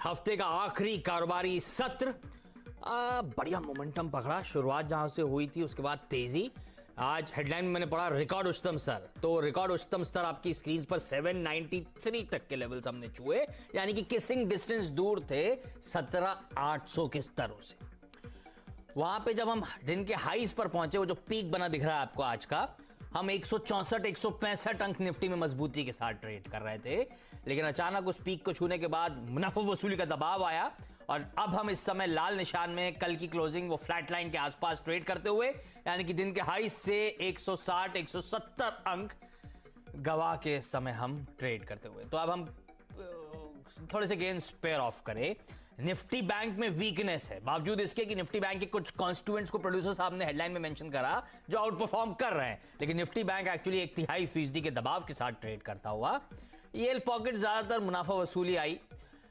हफ्ते का आखिरी कारोबारी सत्र बढ़िया मोमेंटम पकड़ा। शुरुआत जहां से हुई थी उसके बाद तेजी। आज हेडलाइन में मैंने पढ़ा रिकॉर्ड उच्चतम स्तर, तो रिकॉर्ड उच्चतम स्तर आपकी स्क्रीन पर 793 तक के लेवल्स हमने छुए, यानी कि किसिंग डिस्टेंस दूर थे 17,800 के स्तरों से। वहां पे जब हम दिन के हाईस पर पहुंचे, वो जो पीक बना दिख रहा है आपको आज का, हम 164 165 अंक निफ्टी में मजबूती के साथ ट्रेड कर रहे थे, लेकिन अचानक उस पीक को छूने के बाद मुनाफा वसूली का दबाव आया और अब हम इस समय लाल निशान में, कल की क्लोजिंग वो फ्लैट लाइन के आसपास ट्रेड करते हुए, यानी कि दिन के हाई से 160 170 अंक गवा के समय हम ट्रेड करते हुए। तो अब हम थोड़े से गेन्स पेयर ऑफ करें। निफ्टी बैंक में वीकनेस है, बावजूद इसके कि निफ्टी बैंक के कुछ कॉन्स्टिट्यूएंट्स को प्रोड्यूसर साहब ने हेडलाइन में मेंशन करा जो आउट परफॉर्म कर रहे हैं, लेकिन निफ्टी बैंक एक्चुअली 1/3% के दबाव के साथ ट्रेड करता हुआ। येल पॉकेट ज्यादातर मुनाफा वसूली आई,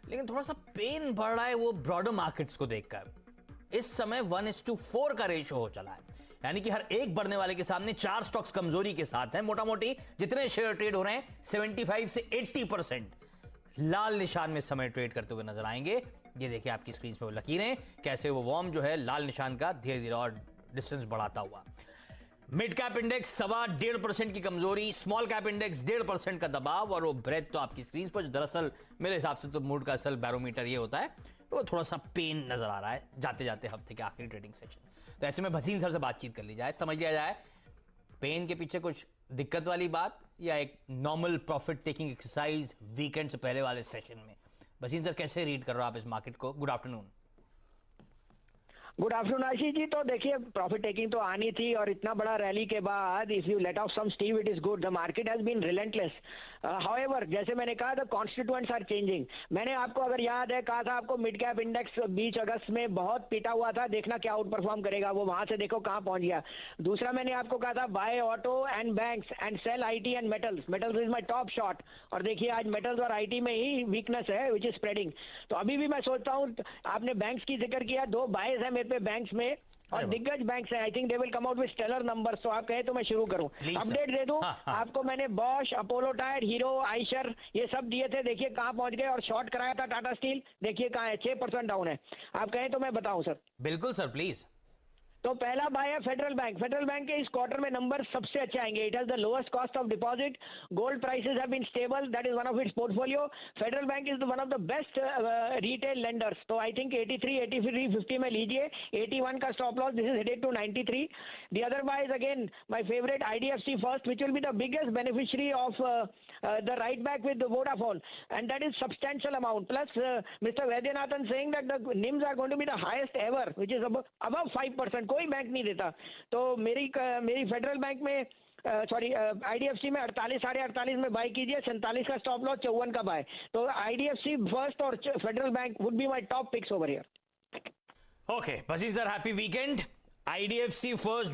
लेकिन थोड़ा सा पेन बढ़ रहा है वो ब्रॉडर मार्केट्स को देखकर। इस समय 1:4 का रेशियो हो चला है, यानी कि हर एक बढ़ने वाले के सामने 4 स्टॉक्स कमजोरी के साथ हैं। मोटा मोटी जितने शेयर ट्रेड हो रहे हैं 75 से 80% लाल निशान में समय ट्रेड करते हुए नजर आएंगे। ये देखिए आपकी स्क्रीन पे वो लकीरें, कैसे वो वॉर्म जो है लाल निशान का धीरे धीरे और डिस्टेंस बढ़ाता हुआ। मिड कैप इंडेक्स 1.25% की कमजोरी, स्मॉल कैप इंडेक्स 1.5% का दबाव, और वो ब्रेथ तो आपकी स्क्रीन पर, जो दरअसल मेरे हिसाब से तो मूड का असल बैरोमीटर ये होता है, तो थोड़ा सा पेन नजर आ रहा है जाते जाते हफ्ते के आखिरी ट्रेडिंग सेशन। तो ऐसे में भसीन सर से बातचीत कर ली जाए, समझ लिया जाए पेन के पीछे कुछ दिक्कत वाली बात या एक normal profit taking exercise weekend से पहले वाले सेशन में। भसीन सर, कैसे रीड कर रहे हो आप इस मार्केट को? Good afternoon. Good afternoon Ashish ji. तो देखिए, प्रॉफिट टेकिंग तो आनी थी और इतना बड़ा रैली के बाद if you let off some steam it is good. The market has been relentless. However, जैसे मैंने कहा, द कॉन्स्टिट्यूएंट्स आर चेंजिंग। मैंने आपको, अगर याद है, कहा था आपको मिड कैप इंडेक्स 20 अगस्त में बहुत पीटा हुआ था, देखना क्या आउट परफॉर्म करेगा। वो वहां से देखो कहां पहुंच गया। दूसरा मैंने आपको कहा था buy auto and banks and sell IT and metals. Metals is my top shot, और देखिए आज मेटल्स और आईटी में ही वीकनेस है विच इज स्प्रेडिंग। तो अभी भी मैं सोचता हूँ, आपने बैंक्स की जिक्र किया, 2 बायज है मेरे पे बैंक्स में, और दिग्गज बैंक्स हैं। I think they will come out with stellar numbers. तो आप कहें तो मैं शुरू करूं, अपडेट दे दूं। आपको मैंने Bosch, Apollo tyre, hero, Eicher ये सब दिए थे, देखिए कहां पहुंच गए। और शॉर्ट कराया था टाटा स्टील, देखिए कहां है, 6% डाउन है। आप कहें तो मैं बताऊं सर? बिल्कुल सर, प्लीज। तो पहला बाय है फेडरल बैंक। फेडरल बैंक के इस क्वार्टर में नंबर सबसे अच्छे आएंगे। It has the lowest cost of deposit, gold prices have been stable, that is one of its portfolio. Federal bank is one of the best retail lenders. तो I think 83 83 50 में लीजिए। 81 का stop loss, this is headed to 93। The other buy is again my favourite IDFC first, which will be the biggest beneficiary of the right back with the Vodafone, and that is substantial amount. Plus Mr. Vaidyanathan saying that the NIMs are going to be the highest ever, which is above 5%. कोई bank नहीं देता। तो मेरी federal bank में, sorry IDFC में 48 48.5 में bye कीजिए। 47 का स्टॉप लॉस, 54 का बाय। तो IDFC फर्स्ट और federal bank would be my top picks over here. Okay Bhasin sir, happy weekend. IDFC first